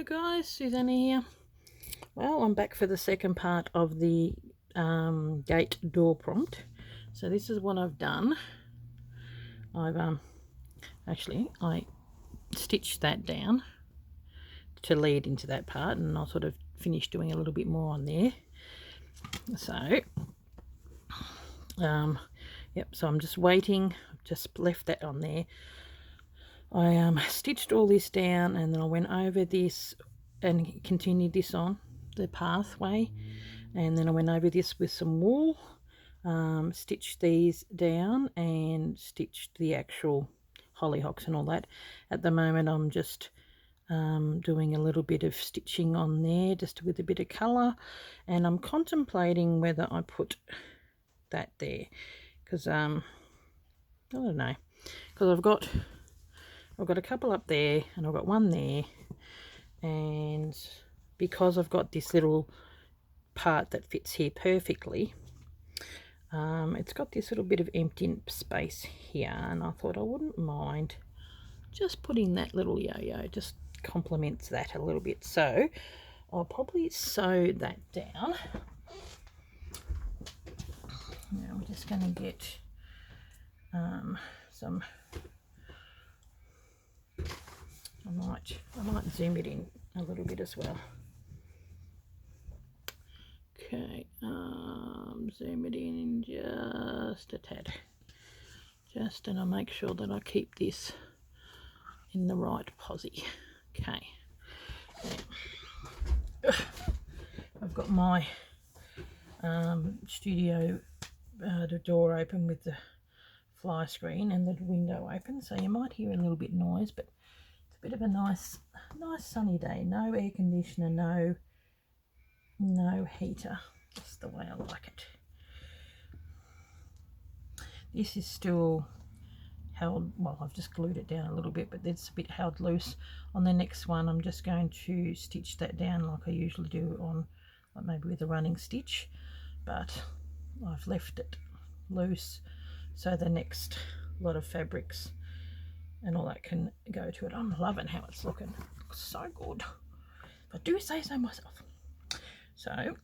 Hello guys, Susanna here. Well, I'm back for the second part of the gate door prompt. So this is what I've done. I've I stitched that down to lead into that part, and I'll sort of finish doing a little bit more on there. So so I'm just waiting. I've just left that on there. I stitched all this down, and then I went over this and continued this on the pathway, and then I went over this with some wool, stitched these down and stitched the actual hollyhocks and all that. At the moment I'm just doing a little bit of stitching on there just with a bit of colour, and I'm contemplating whether I put that there because I don't know, because I've got a couple up there and I've got one there, and because I've got this little part that fits here perfectly, it's got this little bit of empty space here, and I thought I wouldn't mind just putting that little yo-yo, just complements that a little bit. So I'll probably sew that down. Now we're just going to get some, I might zoom it in a little bit as well. Okay, zoom it in just a tad, and I'll make sure that I keep this in the right posi. Okay, now, I've got my studio the door open with the fly screen and the window open, so you might hear a little bit noise, but it's a bit of a nice sunny day. No air conditioner, no heater, just the way I like it. This is still held, well, I've just glued it down a little bit, but it's a bit held loose. On the next one I'm just going to stitch that down like I usually do on, like maybe with a running stitch, but I've left it loose so the next lot of fabrics and all that can go to it. I'm loving how it's looking. It looks so good, if I do say so myself. So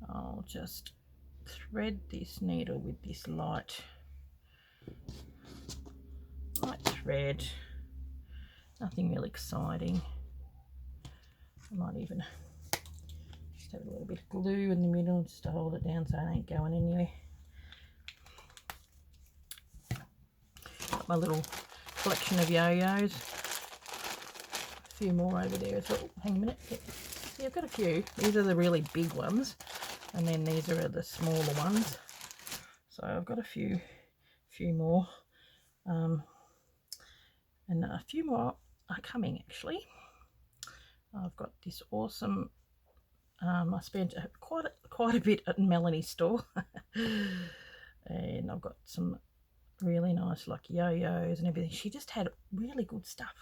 I'll just thread this needle with this light thread, nothing really exciting. I might even just have a little bit of glue in the middle just to hold it down so it ain't going anywhere. Got my little collection of yo-yos, a few more over there as well. Hang a minute, yeah, I've got a few. These are the really big ones, and then these are the smaller ones, so I've got a few more, and a few more are coming actually. I've got this awesome, I spent quite a bit at Melanie's store and I've got some really nice like yo-yos and everything. She just had really good stuff,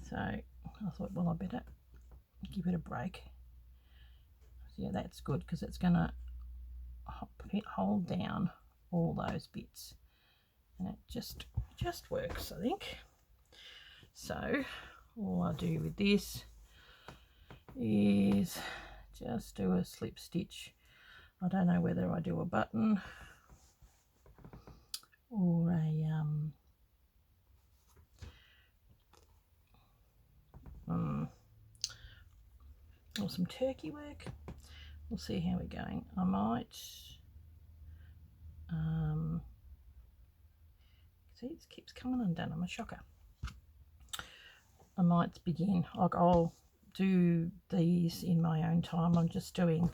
so I thought, well, I better give it a break. So yeah, that's good because it's gonna hold down all those bits, and it just works, I think. So all I do with this is just do a slip stitch. I don't know whether I do a button or or some turkey work. We'll see how we're going. I might see, it keeps coming undone. I'm a shocker. I might begin, like, I'll do these in my own time. I'm just doing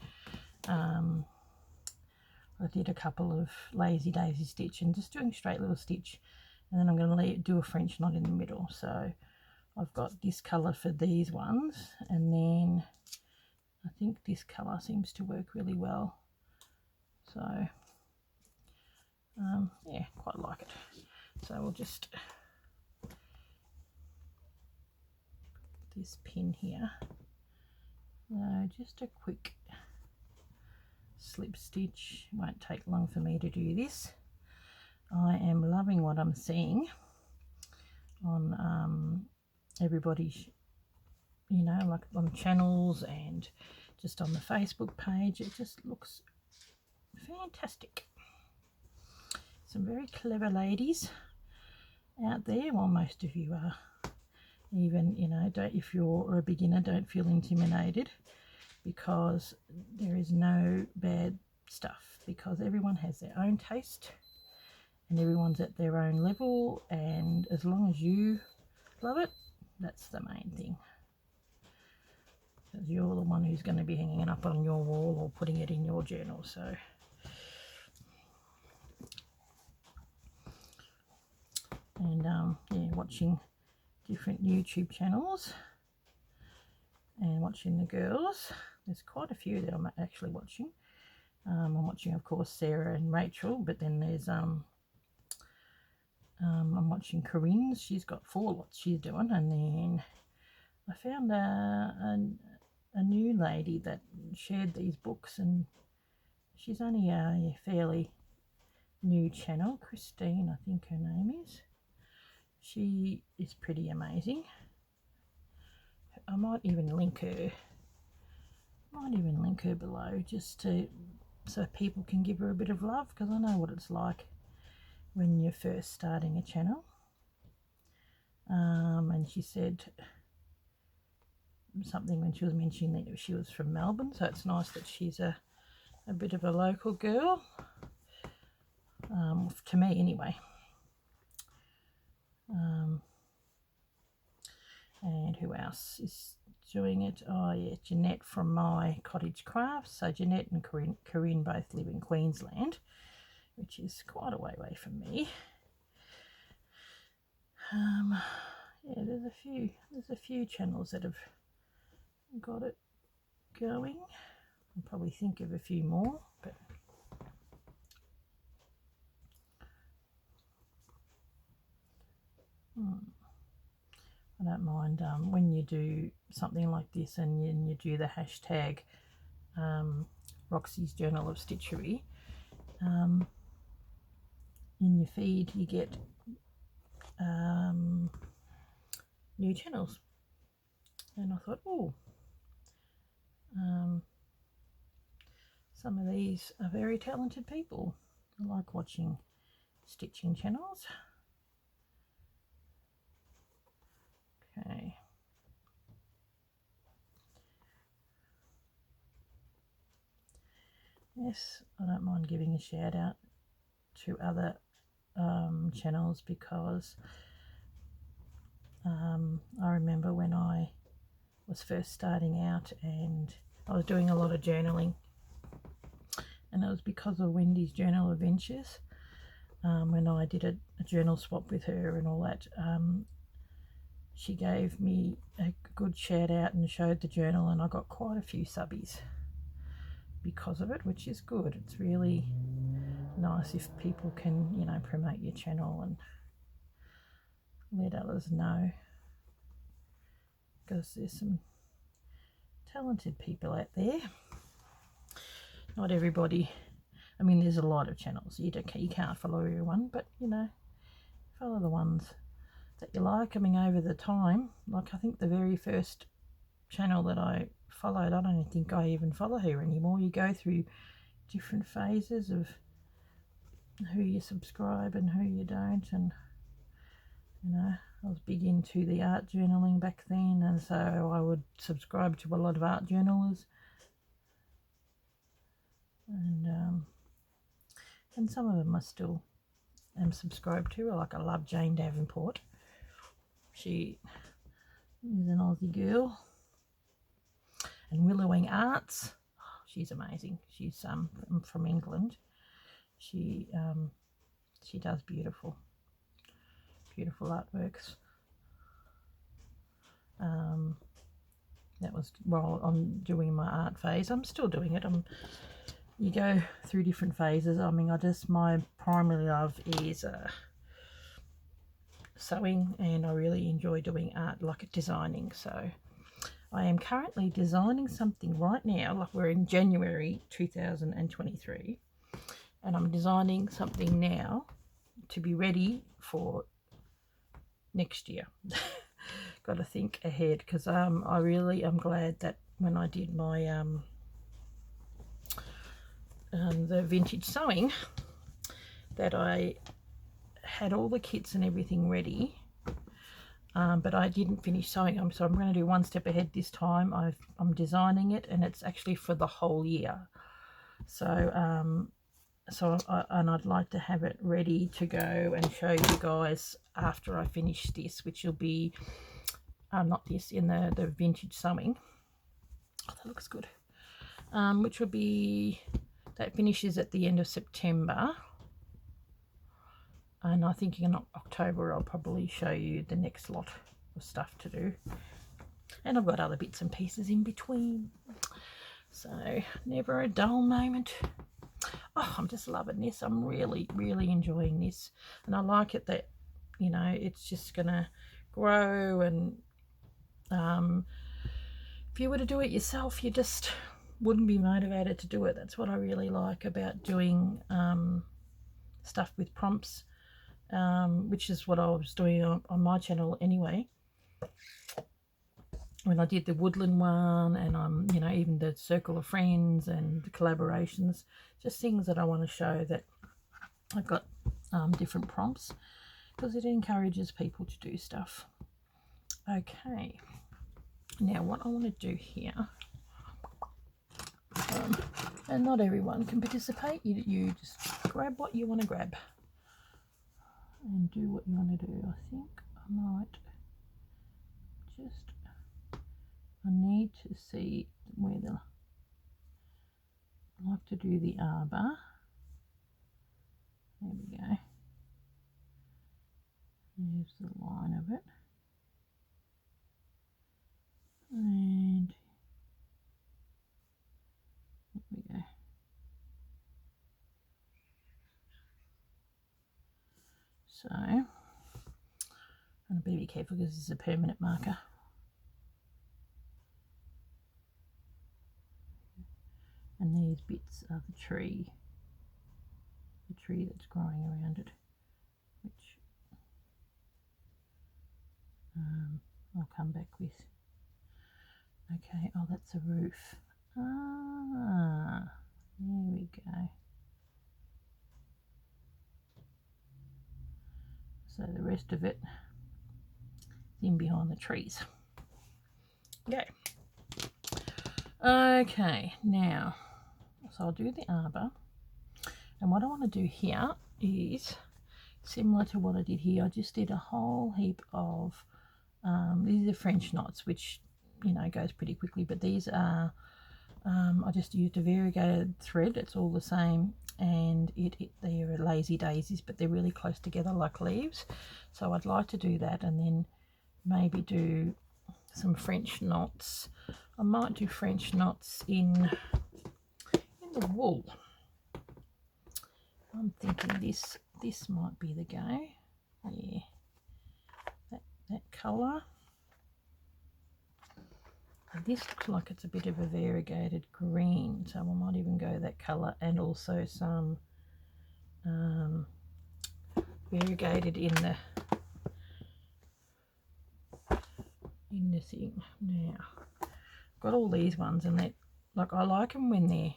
I did a couple of lazy daisy stitch and just doing straight little stitch, and then I'm going to do a French knot in the middle. So I've got this colour for these ones, and then I think this colour seems to work really well, so yeah, quite like it. So we'll just this pin here, just a quick slip stitch. It won't take long for me to do this. I am loving what I'm seeing on everybody's, you know, like on channels and just on the Facebook page. It just looks fantastic. Some very clever ladies out there. Well, most of you are. Even, you know, if you're a beginner, don't feel intimidated, because there is no bad stuff, because everyone has their own taste and everyone's at their own level, and as long as you love it, that's the main thing, because you're the one who's going to be hanging it up on your wall or putting it in your journal. So and yeah, watching different YouTube channels and watching the girls. There's quite a few that I'm actually watching. I'm watching, of course, Sarah and Rachel, but then there's I'm watching Corinne's. She's got 4 lots she's doing, and then I found a new lady that shared these books, and she's only a fairly new channel. Christine, I think her name is. She is pretty amazing. I might even link her. Below, just so people can give her a bit of love, because I know what it's like when you're first starting a channel. And she said something when she was mentioning that she was from Melbourne, so it's nice that she's a bit of a local girl, to me anyway. And who else is doing it? Oh yeah, Jeanette from My Cottage Crafts. So Jeanette and Corinne both live in Queensland, which is quite a way away from me. Yeah, there's a few channels that have got it going. I'll probably think of a few more, but I don't mind when you do something like this and you do the hashtag Roxy's Journal of Stitchery. In your feed you get new channels, and I thought, oh, some of these are very talented people. I like watching stitching channels. Okay. Yes, I don't mind giving a shout out to other channels, because I remember when I was first starting out and I was doing a lot of journaling, and it was because of Wendy's Journal Adventures. When I did a journal swap with her and all that, she gave me a good shout out and showed the journal, and I got quite a few subbies because of it, which is good. It's really nice if people can, you know, promote your channel and let others know, because there's some talented people out there. Not everybody, I mean, there's a lot of channels. You can't follow everyone, but you know, follow the ones that you like. I mean, over the time, like I think the very first channel that I followed, I don't think I even follow her anymore. You go through different phases of who you subscribe and who you don't, and you know, I was big into the art journaling back then, and so I would subscribe to a lot of art journalers, and some of them I still am subscribed to. Like, I love Jane Davenport. She is an Aussie girl. And Willowing Arts, she's amazing. She's from England. She does beautiful artworks. That was while I'm doing my art phase. I'm still doing it. You go through different phases. I mean, my primary love is sewing, and I really enjoy doing art, like designing. So I am currently designing something right now. Like, we're in January 2023, and I'm designing something now to be ready for next year, got to think ahead, because I really am glad that when I did my the vintage sewing, that I had all the kits and everything ready, but I didn't finish sewing them. So I'm going to do one step ahead this time. I'm designing it, and it's actually for the whole year. So and I'd like to have it ready to go and show you guys after I finish this, which will be not this, in the vintage sewing. Oh, that looks good. Which will be, that finishes at the end of September, and I think in October I'll probably show you the next lot of stuff to do, and I've got other bits and pieces in between, so never a dull moment. Oh, I'm just loving this. I'm really enjoying this, and I like it that, you know, it's just gonna grow, and if you were to do it yourself, you just wouldn't be motivated to do it. That's what I really like about doing stuff with prompts, which is what I was doing on my channel anyway. When I did the woodland one, and you know, even the circle of friends and the collaborations, just things that I want to show that I've got different prompts, because it encourages people to do stuff. Okay, now what I want to do here, and not everyone can participate, you just grab what you want to grab and do what you want to do. I think I might just, I need to see where the, I like to do the arbor. There we go. There's the line of it. And there we go. So, I'm going to be careful because this is a permanent marker. And these bits are the tree that's growing around it, which I'll come back with. Okay, oh, that's a roof. Ah, there we go. So the rest of it is in behind the trees. Okay, now, so I'll do the arbor, and what I want to do here is similar to what I did here. I just did a whole heap of these are French knots, which, you know, goes pretty quickly, but these are I just used a variegated thread. It's all the same, and they're lazy daisies, but they're really close together like leaves. So I'd like to do that, and then maybe do some French knots. I might do French knots in the wool. I'm thinking this might be the go. Yeah, that colour. And this looks like it's a bit of a variegated green, so I might even go that colour, and also some variegated in the thing. Now I've got all these ones, and they, like, I like them when they're,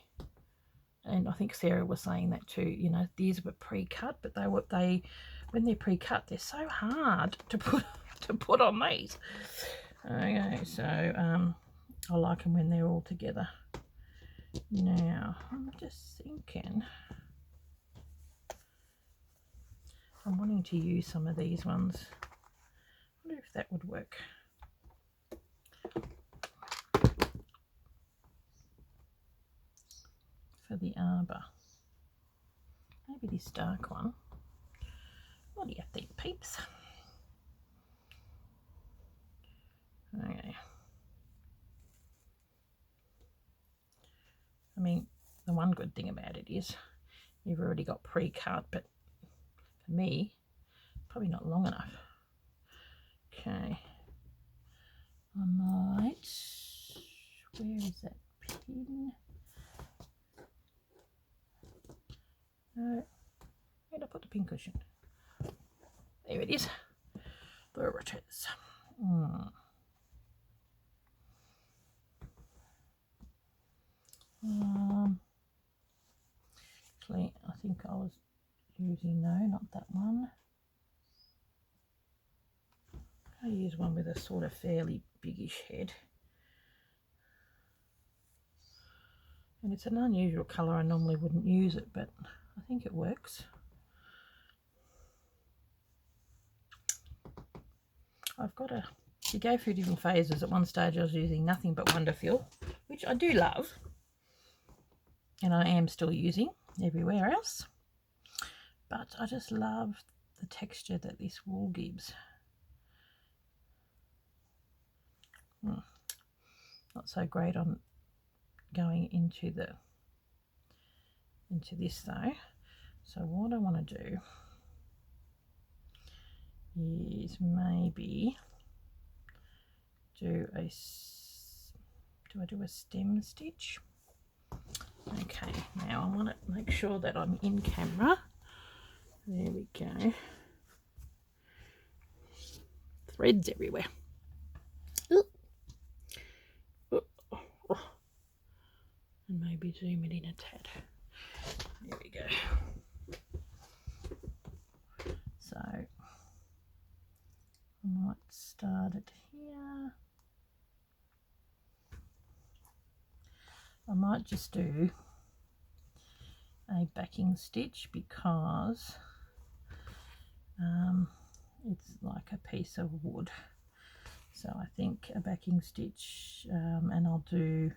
and I think Sarah was saying that too, you know, these were pre-cut, but when they're pre-cut, they're so hard to put on these. Okay, so I like them when they're all together. Now I'm just thinking, I'm wanting to use some of these ones. I wonder if that would work. For the arbor, maybe this dark one. What do you think, peeps? Okay. I mean, the one good thing about it is you've already got pre-cut, but for me, probably not long enough. Okay. I might, where is that pin? No, where'd I put the pin cushion? There it is. There it is. actually, I think I was using, no, not that one. I use one with a sort of fairly biggish head. And it's an unusual colour, I normally wouldn't use it, but I think it works. I've got a, you go through different phases. At one stage I was using nothing but Wonderfill, which I do love, and I am still using everywhere else. But I just love the texture that this wool gives. Not so great on going into this though. So what I want to do is maybe do I do a stem stitch? Okay, now I want to make sure that I'm in camera. There we go. Threads everywhere. Ooh. Ooh. Oh. And maybe zoom it in a tad. There we go. So I might start it here. I might just do a backing stitch because it's like a piece of wood. So I think a backing stitch, and I'll do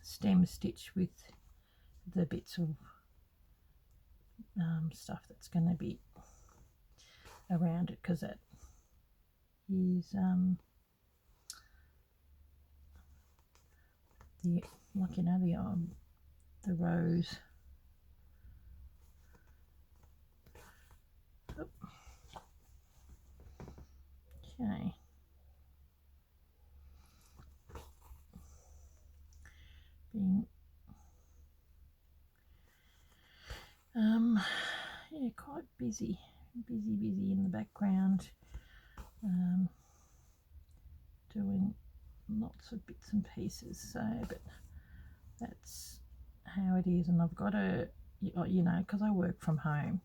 stem stitch with the bits of stuff that's going to be around it, because that is the, like, you know, the rose. Oop. Okay. Being yeah, quite busy in the background, doing lots of bits and pieces. So, but that's how it is. And I've got to, you know, because I work from home,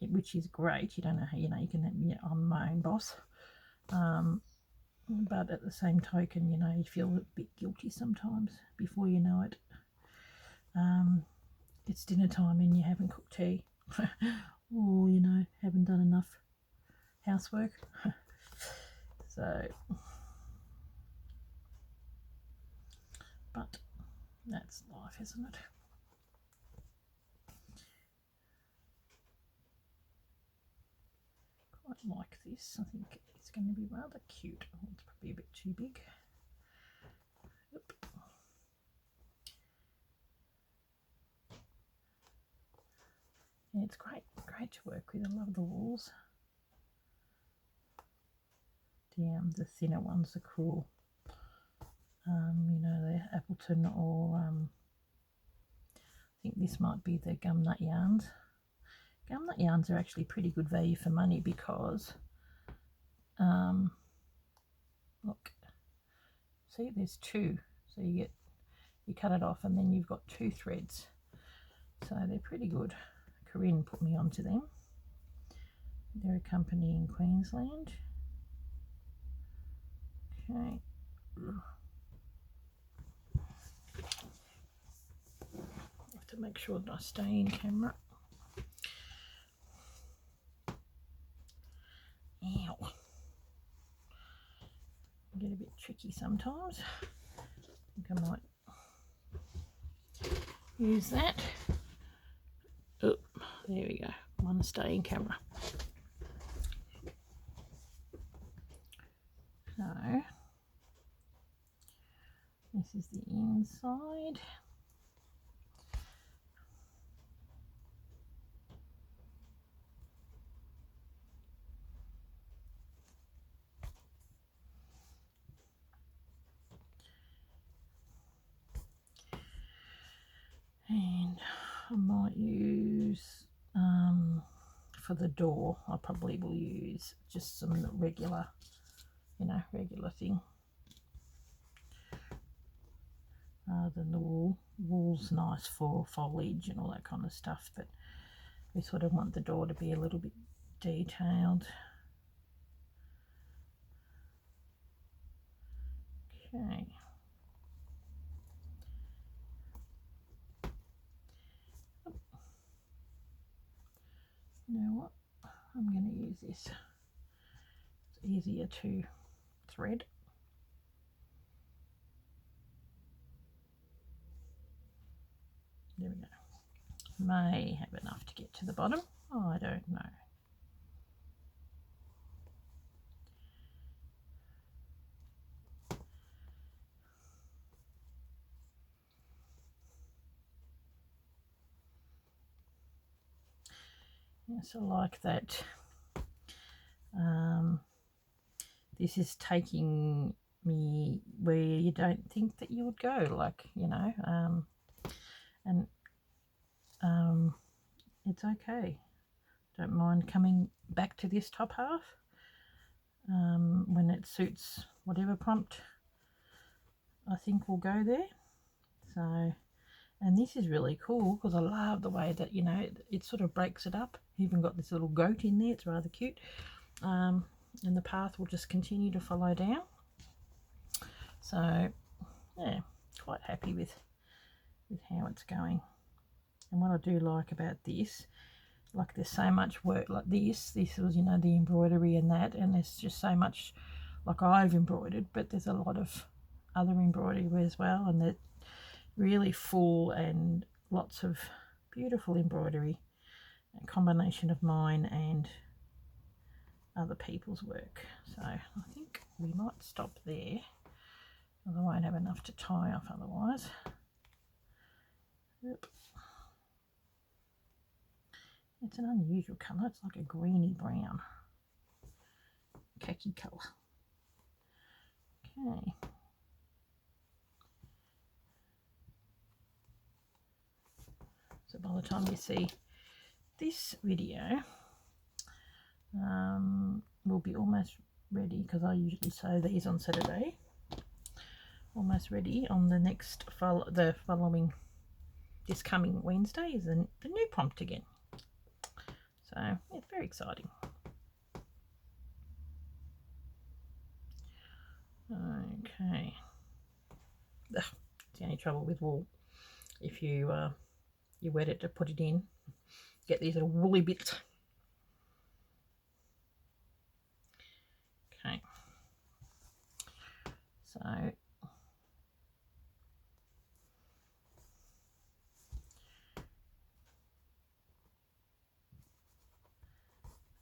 which is great. You don't know how, you know, you can, you know, I'm my own boss, but at the same token, you know, you feel a bit guilty sometimes before you know it. It's dinner time and you haven't cooked tea, or, you know, haven't done enough housework. So, but that's life, isn't it? Quite like this. I think it's going to be rather cute. Oh, it's probably a bit too big. Oop. Yeah, it's great to work with. I love the wools. The thinner ones are cool. You know, the Appleton, or I think this might be the Gumnut yarns. Gumnut yarns are actually pretty good value for money because, look, see, there's two. So you cut it off and then you've got two threads. So they're pretty good. Corinne put me onto them. They're a company in Queensland. Okay. I have to make sure that I stay in camera. Ow. Get a bit tricky sometimes. I think I might use that. Oh, there we go. I want to stay in camera. So this is the inside. And I might use, for the door, I probably will use just some regular, you know, regular thing. rather than the wool. Wool's nice for foliage and all that kind of stuff, but we sort of want the door to be a little bit detailed. Okay. You know what? I'm going to use this. It's easier to thread. There we go. May have enough to get to the bottom. Oh, I don't know. Yes, I like that. This is taking me where you don't think that you would go, like, you know, and it's okay. Don't mind coming back to this top half when it suits whatever prompt I think will go there. So, and this is really cool because I love the way that, you know, it sort of breaks it up. Even got this little goat in there. It's rather cute. And the path will just continue to follow down. So, yeah, quite happy with how it's going. And what I do like about this, like there's so much work like this was, you know, the embroidery and that, and there's just so much like I've embroidered, but there's a lot of other embroidery as well, and they're really full and lots of beautiful embroidery, a combination of mine and other people's work. So I think we might stop there, I won't have enough to tie off otherwise. Yep. It's an unusual colour. It's like a greeny brown, khaki colour. Okay. So by the time you see this video, we'll be almost ready, because I usually sew these on Saturday. Almost ready on the next this coming Wednesday is the new prompt again. So it's very exciting. Okay. Ugh, it's the only trouble with wool. If you wet it to put it in, get these little woolly bits. Okay. So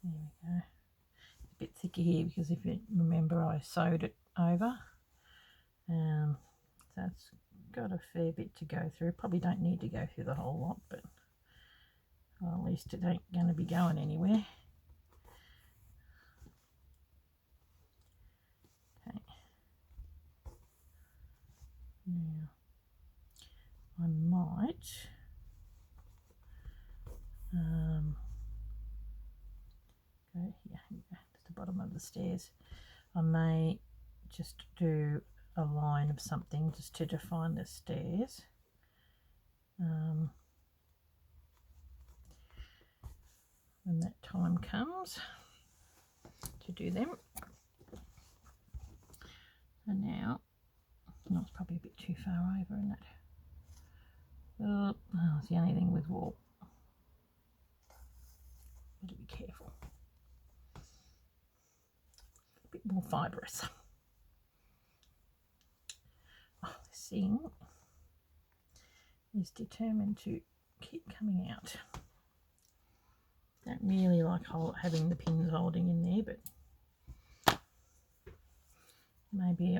there we go. It's a bit thicker here because if you remember I sewed it over. So it's got a fair bit to go through. Probably don't need to go through the whole lot, but well, at least it ain't going to be going anywhere. Okay. Now I might go here. It's the bottom of the stairs. I may just do a line of something just to define the stairs. When that time comes to do them. And now, no, it's probably a bit too far over, isn't it? Oh, it's the only thing with wool. Better be careful. A bit more fibrous. Oh, this thing is determined to keep coming out. Don't really like having the pins holding in there, but maybe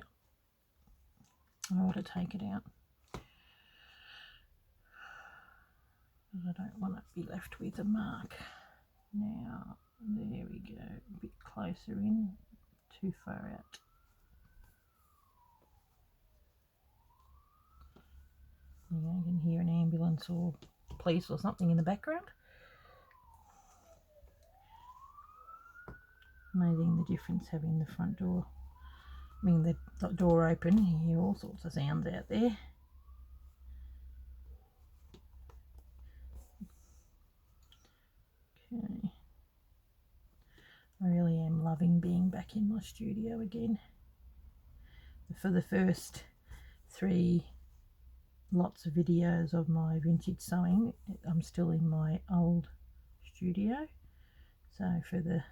I ought to take it out. I don't want to be left with a mark. Now, there we go, a bit closer in, too far out. You can hear an ambulance or police or something in the background. Amazing the difference having the front door, the door open. You hear all sorts of sounds out there. Okay. I really am loving being back in my studio again. For the first 3 lots of videos of my vintage sewing, I'm still in my old studio. So for the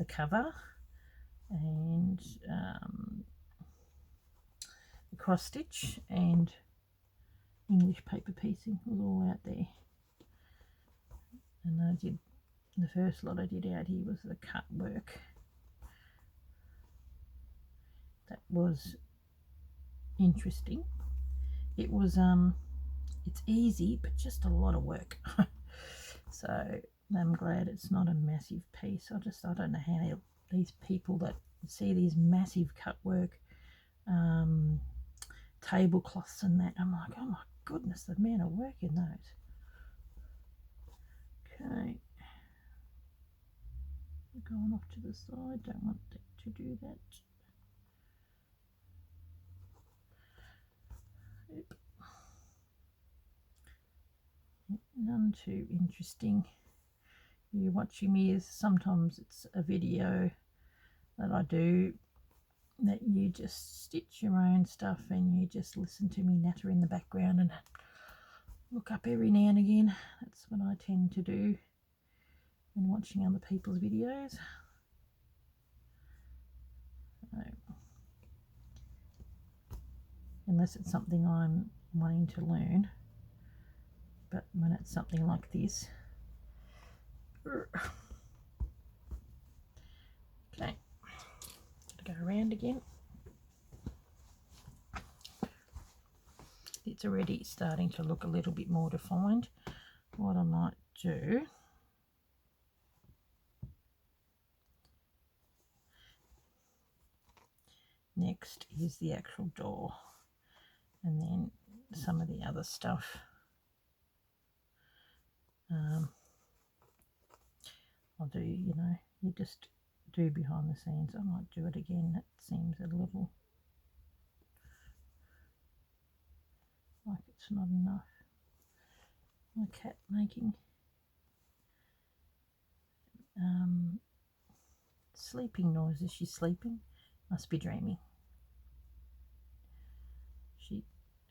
cover and the cross stitch and English paper piecing was all out there. And I did, the first lot I did out here was the cut work. That was interesting. It was it's easy but just a lot of work. So I'm glad it's not a massive piece. I don't know how these people that see these massive cut work tablecloths and that, I'm like, oh my goodness, the amount of work in those. Okay, going off to the side, don't want to do that. Oop. None too interesting. You're watching me, is sometimes it's a video that I do that you just stitch your own stuff and you just listen to me natter in the background and look up every now and again. That's what I tend to do when watching other people's videos. So, unless it's something I'm wanting to learn, but when it's something like this, okay, gotta go around again. It's already starting to look a little bit more defined. What I might do, next is the actual door, and then some of the other stuff. I'll do, you know, you just do behind the scenes. I might do it again. That seems a little like it's not enough. My cat making sleeping noises. She's sleeping, must be dreaming. She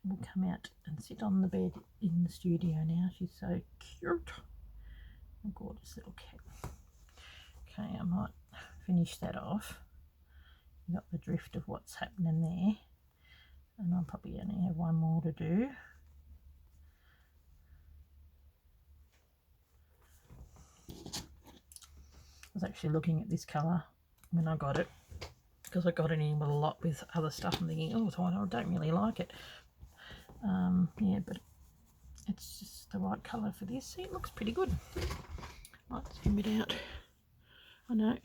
will come out and sit on the bed in the studio now. She's so cute. A gorgeous little cat. Okay, I might finish that off. You got the drift of what's happening there, and I'll probably only have one more to do. I was actually looking at this colour when I got it, because I got it in with a lot with other stuff. I'm thinking, oh, I don't really like it. Yeah, but it's just the right colour for this. See, it looks pretty good. Might zoom it out. I know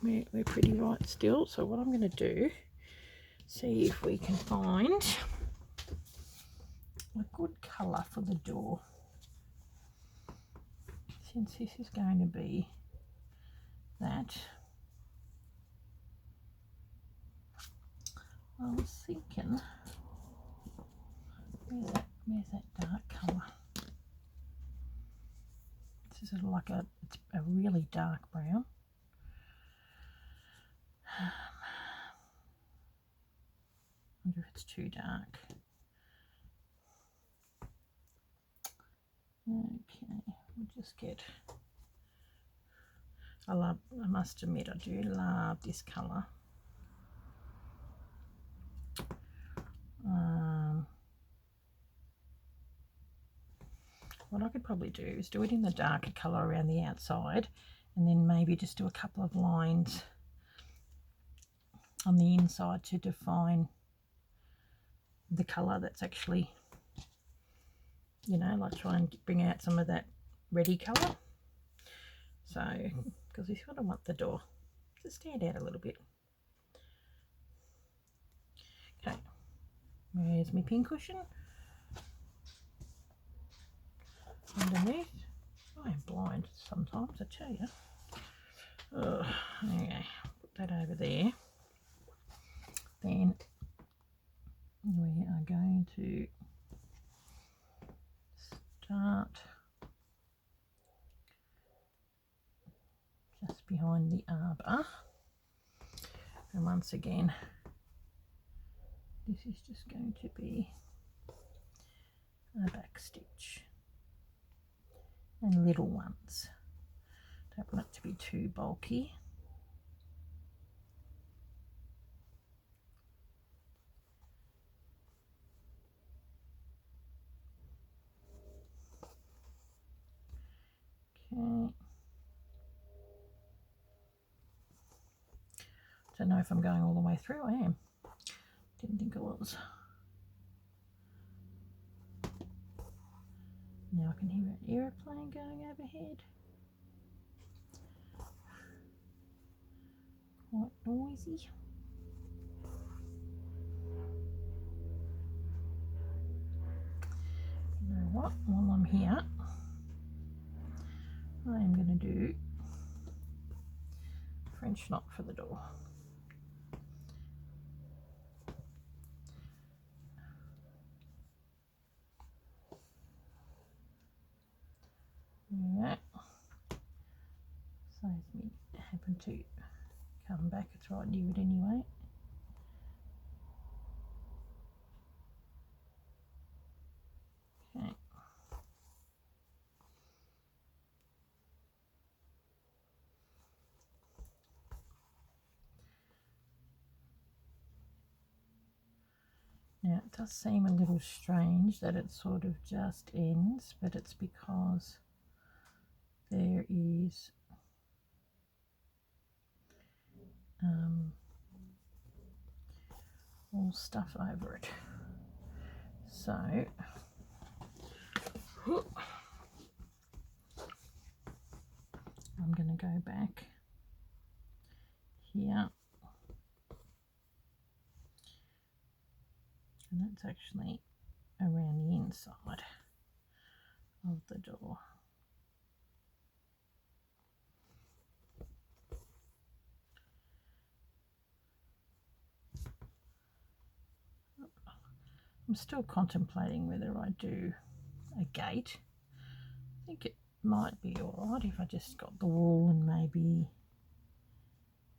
we're pretty right still. So what I'm going to do, see if we can find a good colour for the door. Since this is going to be that, I was thinking, where's that dark colour? This is like it's a really dark brown. I wonder if it's too dark. Okay, we'll just get, I must admit, I do love this colour. What I could probably do is do it in the darker colour around the outside, and then maybe just do a couple of lines on the inside to define the colour that's actually, you know, like try and bring out some of that reddy colour. So, because we sort of want the door to stand out a little bit. Okay, where's my pin cushion? Underneath. I am blind sometimes, I tell you. Okay, put that over there. Then we are going to start from the arbor. And once again, this is just going to be a back stitch and little ones. Don't want it to be too bulky. Okay. Don't know if I'm going all the way through. I am. Didn't think I was. Now I can hear an aeroplane going overhead. Quite noisy. You know what? While I'm here, I am going to do French knot for the door. Yeah. Saves me having to come back. It's right near it anyway. Okay. Now it does seem a little strange that it sort of just ends, but it's because there is all stuff over it. So I'm going to go back here, and that's actually around the inside of the door. I'm still contemplating whether I do a gate. I think it might be alright if I just got the wool and maybe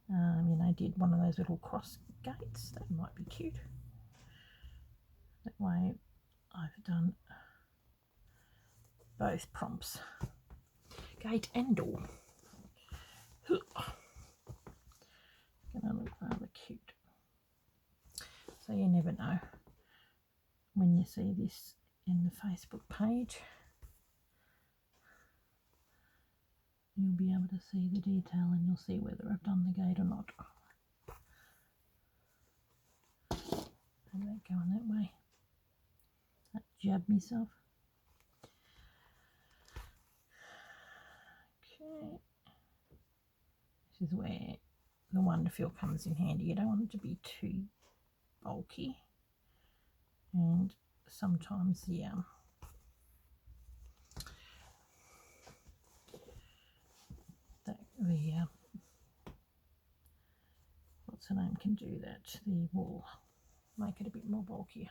you know, did one of those little cross gates. That might be cute. That way I've done both prompts, gate and door. Gonna look rather cute. So you never know when you see this in the Facebook page. You'll be able to see the detail and you'll see whether I've done the gate or not. Maybe that going that way. That jab myself. Okay. This is where the wonder feel comes in handy. You don't want it to be too bulky, and sometimes the what's the name can do that, the wool, make it a bit more bulkier.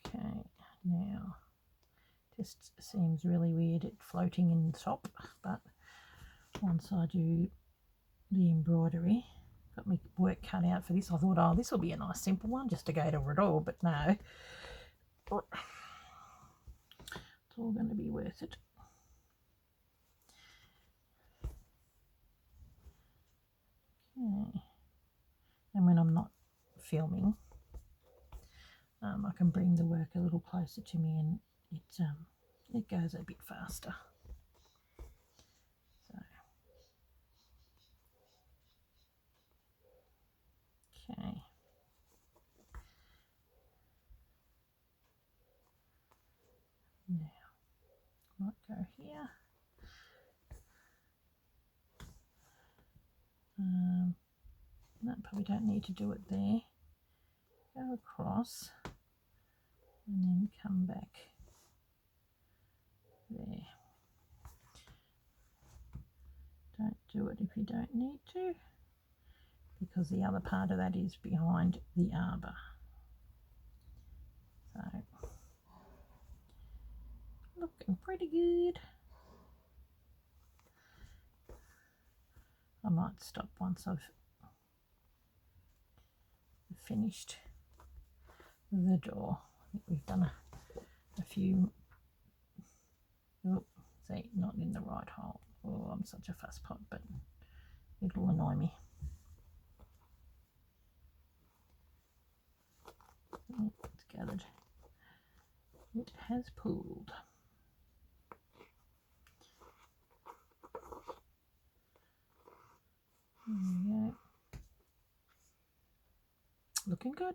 Okay, now just seems really weird it floating in the top, but once I do the embroidery, got me work cut out for this. I thought, oh, this will be a nice simple one just to go over it all, but no, it's all going to be worth it. Okay, and when I'm not filming, I can bring the work a little closer to me, and it goes a bit faster. So, okay. Now, I might go here. No, probably don't need to do it there. Go across and then come back there. Don't do it if you don't need to, because the other part of that is behind the arbor. So, looking pretty good. I might stop once I've finished the door. I think we've done a few. Oh, see, not in the right hole. Oh, I'm such a fuss pot, but it'll annoy me. Oh, it's gathered. It has pulled. There we go. Looking good.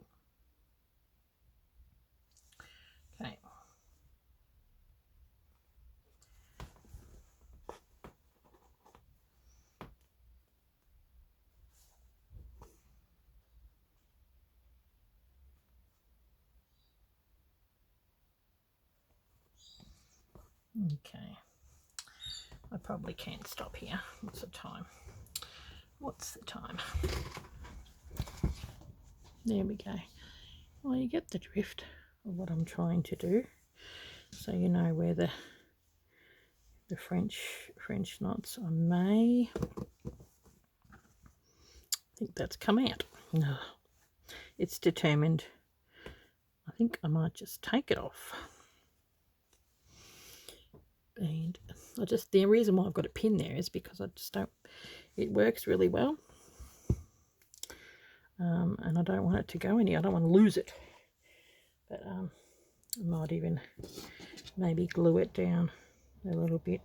Okay. Okay. I probably can't stop here. What's the time? What's the time? There we go. Well, you get the drift of what I'm trying to do, so you know where the French knots. I think that's come out. No, it's determined. I think I might just take it off. And the reason why I've got a pin there is because I just don't. It works really well. And I don't want it to go anywhere. I don't want to lose it. But I might even maybe glue it down a little bit.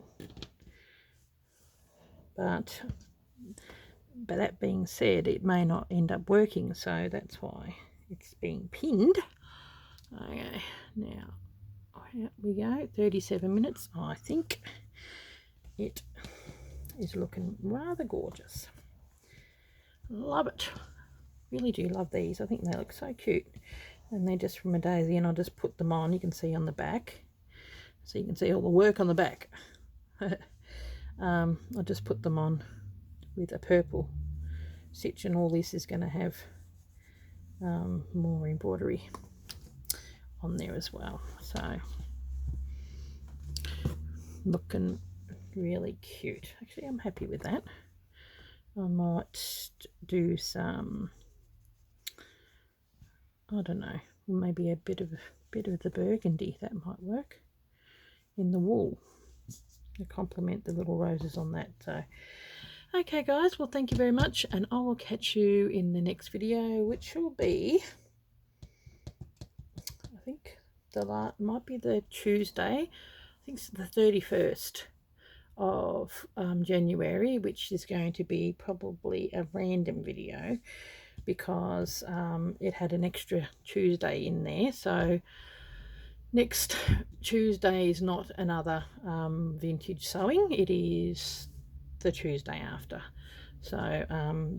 But that being said, it may not end up working, so that's why it's being pinned. Okay, now here we go. 37 minutes. I think it is looking rather gorgeous. Love it. Really do love these. I think they look so cute, and they're just from a daisy, and I'll just put them on. You can see on the back, so you can see all the work on the back. I'll just put them on with a purple stitch, and all this is going to have more embroidery on there as well, so looking really cute. Actually, I'm happy with that. I might do some, I don't know, maybe a bit of the burgundy. That might work in the wool to complement the little roses on that. So okay guys, well thank you very much, and I will catch you in the next video, which will be, I think might be the Tuesday. I think it's the 31st of January, which is going to be probably a random video because it had an extra Tuesday in there. So next Tuesday is not another vintage sewing, it is the Tuesday after. So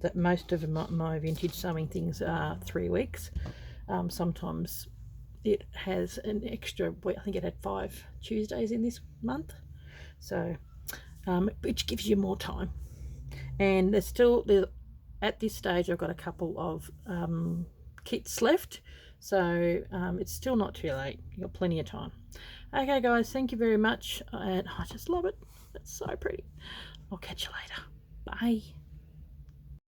that most of my vintage sewing things are 3 weeks. Sometimes it has an extra, I think it had 5 Tuesdays in this month, so which gives you more time. And there's at this stage I've got a couple of kits left, so it's still not too late. You've got plenty of time. Okay guys, thank you very much, and I just love it. It's so pretty. I'll catch you later. Bye.